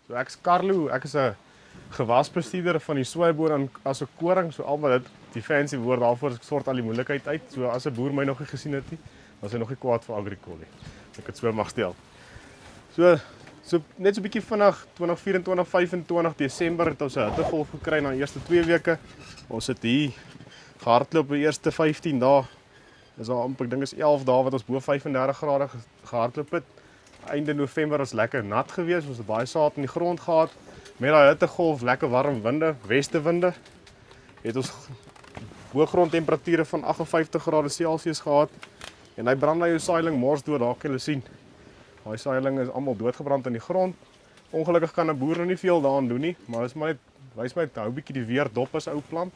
So ek is Carlo, ek is 'n gewasbestuurder van die soeiboon as 'n koring, so al wat dit die fancy woord daarvoor sort al die moeilikheid uit. So as 'n boer my nog nie gesien het nie, was hy nog nie kwaad vir Agricol nie. Ek het so mag stel. So net so 'n bietjie vinnig 2024, 25 Desember het ons 'n hittegolf gekry na die eerste 2 weke. Ons het hier gehardloop die eerste 15 dae. Dis al amper, ek dink is 11 dae wat ons bo 35 grade gehardloop het. Einde November was lekker nat geweest, ons het baie saad in die grond gehad. Met daai hittegolf, lekker warm winde, westewinde, het ons boogrondtemperature van 58 grade Celsius gehad. En hy brand nou jou saailing mors dood, daar kan jy sien. Daai saailing is almal doodgebrand in die grond. Ongelukkig kan 'n boer nou nie veel daaraan doen nie, maar dis maar net wys my hou bietjie die weer dop as ou plant.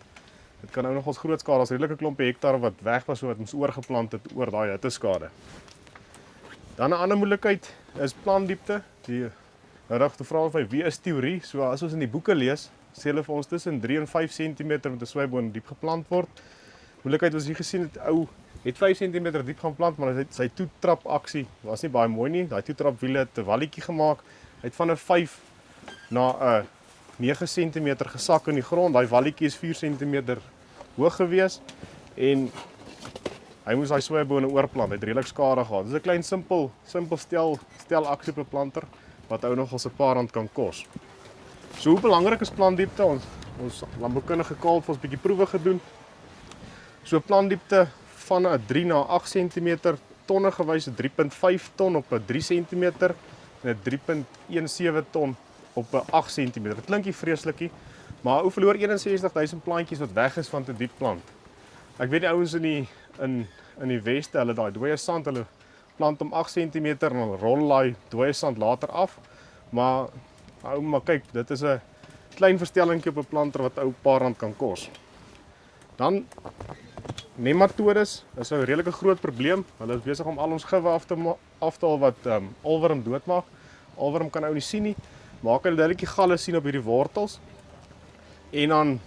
Dit kan nou nog ons groot skade, as redelike klompie hektaar wat weg was, so wat ons oorgeplant het oor daai hitteskade. Dan 'n ander moeilikheid is plantdiepte. Die regte vraag van wie is teorie? So as ons in die boeke lees, sê hulle vir ons tussen 3 en 5 cm met 'n soeiboon diep geplant word. Moeilikheid was hier gesien het ou het 5 cm diep gaan plant, maar sy toetrap aksie was nie baie mooi nie. Daai toetrap wiele het 'n walletjie gemaak. Hy het van 'n 5 na 'n 9 cm gesak in die grond. Daai walletjie is 4 cm hoog gewees en hy moes daai soeibone oorplant. Hy het redelik skade gehad. Dis 'n klein simpel stel aksie op 'n planter wat ou nog al 'n paar rand kan kos. So hoe belangrik is plantdiepte? Ons landboukundige kaal het ons 'n bietjie proewe gedoen. So plantdiepte van 'n 3 na 8 cm, tonne gewys 3.5 ton op 'n 3 cm en 'n 3.17 ton op 'n 8 cm. Dit klink nie vreeslikie, maar ou verloor 61000 plantjies wat weg is van te diep plant. Ek weet die ouens in die weste, hulle daai dooie sand, hulle plant om 8 cm en hulle rol daai dooie sand later af. Maar kyk, dit is 'n klein verstellingkie op 'n planter wat ou paar rand kan kos. Dan nematodes is 'n redelike groot probleem. Hulle is besig om al ons gouwe af te haal wat alworm doodmaak. Alworm kan ou nie sien nie. Maak hulle duidelik die galle sien op hierdie wortels. En dan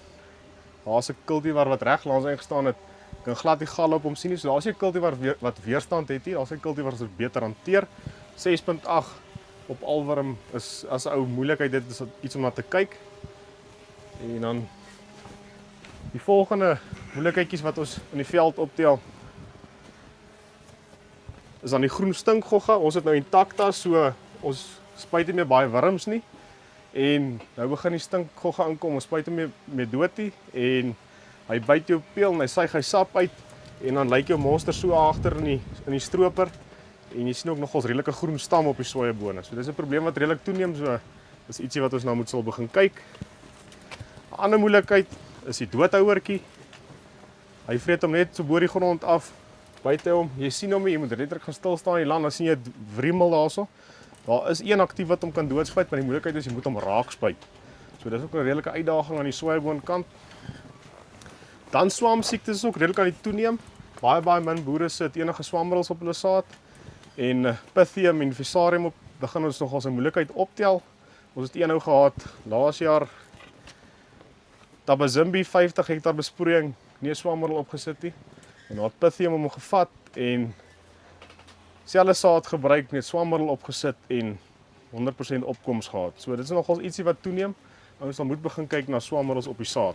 daar's 'n kultivar wat reg langs ingestaan het. Kan glad die galle op hom sien nie. So daar's 'n kultivar wat weerstand het hier. Daar's 'n kultivar wat dit beter hanteer. 6.8 op alworm is as 'n ou moeilikheid, dit is iets om na te kyk. En dan die volgende moeilikheidjies wat ons in die veld optel is dan die groen stinkgogga. Ons het nou Intacta, so ons spuit nie meer baie wurms nie. En nou begin die stinkgogga inkom, ons spuit hom mee dood en hy byt jou peel en hy suig hy sap uit en dan lyk jou monster so agter in die stroper. En jy sien ook nog ons redelike groen stam op die soeibone. So dis 'n probleem wat redelik toeneem, so dis ietsie wat ons nou sal begin kyk. 'n Ander moeilikheid is die doodhouertjie. Hy vreet hom net so bo die grond af. Buite hom, jy sien hom, jy moet redelik gaan stil staan in die land, dan sien jy wriemel daarso. Daar is een aktief wat hom kan doodspuit, maar die moeilikheid is jy moet hom raak spuit. So dis ook 'n redelike uitdaging aan die soeiboonkant. Dan swamsiektes is ook redelik aan die toeneem. Baie min boere sit enige swammiddels op hulle saad. En Pythium en Fusarium begin ons nog as 'n moeilikheid optel. Ons het een nou gehad laas jaar. Tabazimbi 50 hektaar besproeiing, nie 'n swammiddel opgesit nie. En daar het Pythium hom gevat en selfe saad gebruik, net swammiddel opgesit en 100% opkoms gehad. So dit is nogals ietsie wat toeneem. Ons sal moet begin kyk na swammiddels op die saad.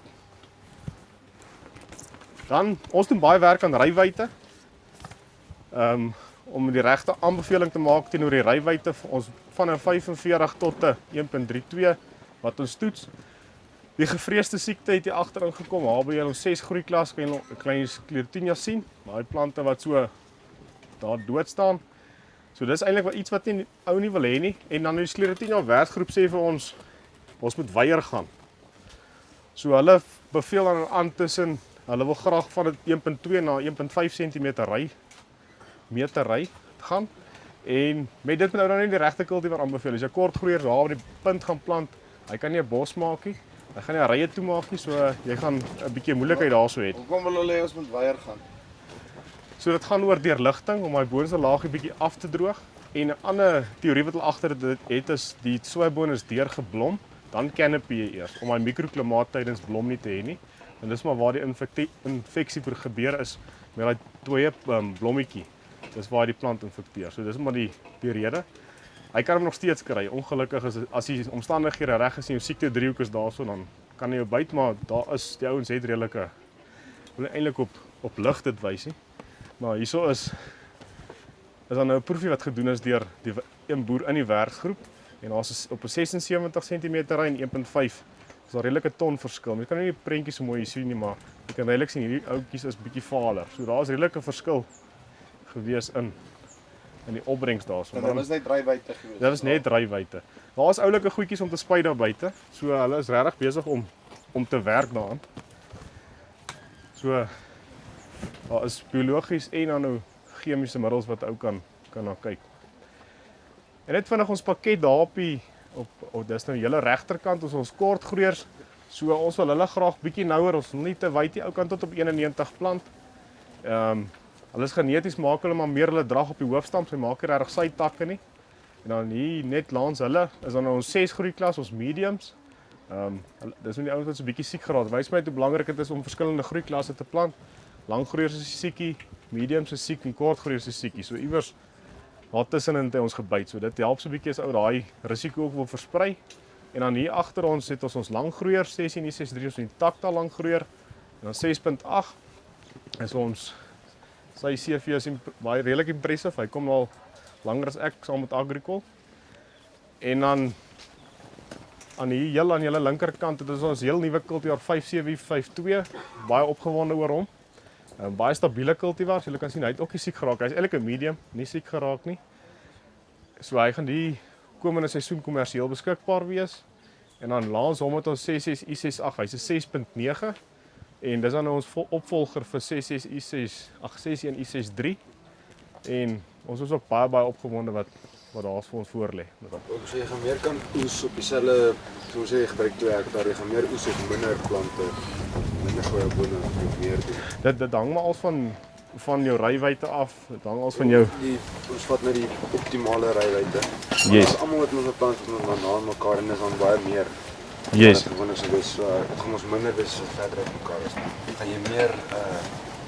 Dan ons doen baie werk aan rywyte. Om die regte aanbeveling te maak teenoor die rywyte ons van 'n 45 tot 'n 1.32 wat ons toets. Die gevreesde siekte het hier agterin gekom. Daar by ons 6 groeiklas kan jy 'n klein Sclerotinia sien, daai plante wat so daar dood staan. So dis eintlik iets wat ou nie wil hê nie. En dan die Sclerotinia werkgroep sê vir ons moet weier gaan. So hulle beveel dan aan tussen hulle wil graag van dit 1.2 na 1.5 cm ry gaan. En met dit moet nou dan nie die regte kultivar aanbeveel. As jy kortgroeiers daar by die punt gaan plant, hy kan nie 'n bos maak nie. Hy gaan nie 'n rye toe maak nie, so jy gaan 'n bietjie moeilikheid daarso hê. Hoekom wil hulle hê ons moet weier gaan? So dit gaan oor deurligting om daai boonste laagie bietjie af te droog. En 'n ander teorie wat hulle agter dit het is die soeiboon is deurgeblom, dan canopy jy eers om daai mikroklimaat tydens blom nie te hê nie. En dis maar waar die infeksie gebeur is met daai dooie blommetjie. Dis waar die plant infekteer. So dis maar die rede. Hy kan hom nog steeds kry. Ongelukkig is as die omstandighede reg is en jou siekte driehoek is daarso, dan kan hy jou byt, maar daar is die ouens het redelike wil eintlik op lig dit wys nie. Maar hierso is dan nou 'n proefie wat gedoen is deur die een boer in die werksgroep en daar's op 'n 76 cm en 1.5 is daar redelike ton verskil. Jy kan nie die prentjies so mooi sien nie, maar jy kan redelik sien hierdie ouetjies is bietjie valer. So daar's redelike verskil gewees in die opbrengs daarso. Dit was net drywyte gewees. Dit was net drywyte. Daar is oulike goedjies om te spuit daar buite. So hulle is regtig besig om te werk daaraan. So daar is biologies en dan nou chemiese middels wat ou kan na kyk. En net vinnig ons pakket daar op dis nou hele regterkant ons kortgroeiers. So ons wil hulle graag bietjie nouer, ons wil nie te wyd die ou kant tot op 91 plant. Hulle is geneties maak hulle maar meer hulle drag op die hoofstam, sy maak nie regtig sy takke nie. En dan hier net langs hulle is dan ons 6 groeiklas, ons mediums. Dis nou die ouens wat so 'n bietjie siek geraak. Wys my hoe belangrik dit is om verskillende groeiklasse te plant. Langgroeiers is siekie, mediums is siek en kortgroeiers is siekie. So iewers daar tussenin het ons gebyt. So dit help so 'n bietjie as ou daai risiko ook wil versprei. En dan hier agter ons het ons langgroeiers 16 en 63 ons die takta langgroeier. En dan 6.8 is ons sy CV is baie redelik impressive. Hy kom al langer as ek saam met Agricol. En dan aan julle linkerkant het ons heel nuwe kultivar 5752, baie opgewonde oor hom. Baie stabiele kultivar, julle kan sien hy het ook nie siek geraak. Hy is eintlik 'n medium, nie siek geraak nie. So hy gaan die komende seisoen kommersieel beskikbaar wees. En dan langs hom het ons 66 I68, hy's 'n 6.9 en dis dan nou ons opvolger vir 66 I6, 61 I63. En ons is ook baie opgewonde wat daar vir ons voorlê. Ook so jy gaan meer kan oes op dieselfde, soos jy gebruik 2 hektaar, jy gaan meer oes op minder plante, minder sojabone of meer doen. Dit hang maar al van jou rywyte af. Dit hang al van jou. Ons vat net die optimale rywyte. Yes. Almal wat ons plant het na mekaar en is dan baie meer. Yes. Gewoonlik so dis gaan ons minder dis so verder uit mekaar is. Gaan jy meer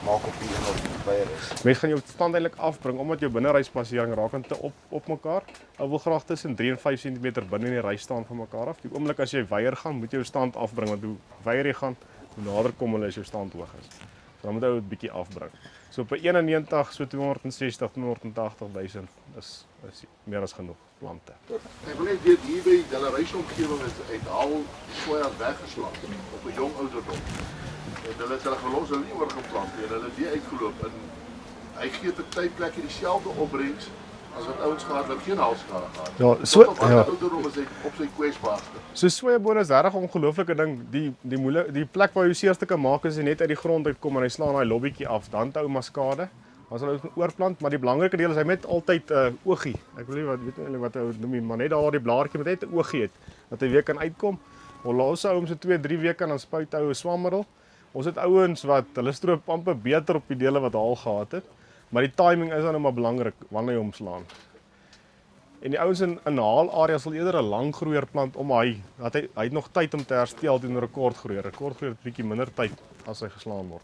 maak op die een wat byer is. Mens gaan jou stand eintlik afbring omdat jou binneryspasering raak en te op mekaar. Ou wil graag tussen 3 en 5 cm binne in die ry staan van mekaar af. Die oomblik as jy weier gaan, moet jy jou stand afbring want hoe weier jy gaan, hoe nader kom hulle as jou stand hoog is. So dan moet jy dit bietjie afbring. So op 'n 91 so 260 280 000 is meer as genoeg plante. Ek wil net weet hier by hulle reisomgewing het al soja weggeslaan op 'n jong ouderdom. En hulle het hulle gelos, hulle nie oorgeplant nie, hulle het weer uitgeloop en hy gee te tyd plekke dieselfde opbrengs as wat ouens gehad wat geen halskade gehad. Ja, so ja. Ouderdom is hy op sy kwesbaarste. So sojabone is regtig 'n ongelooflike ding. Die plek waar jy seerstukke maak is net uit die grond uitkom en hy slaan daai lobbytjie af, dan hou maskade. As hulle oorplant, maar die belangrike deel is hy met altyd 'n oogie. Ek weet nie wat hy noem, maar net daar die blaartjie met net 'n oogie het dat hy weer kan uitkom. Ons hou hom so 2-3 weke en dan spuit hy 'n swammiddel. Ons het ouens wat hulle stroop amper beter op die dele wat haal gehad het. Maar die timing is dan nou maar belangrik wanneer jy hom slaan. En die ouens in haalareas sal eerder 'n lang groeier plant om hy het nog tyd om te herstel teenoor 'n kort groeier. 'n Kort groeier het bietjie minder tyd as hy geslaan word.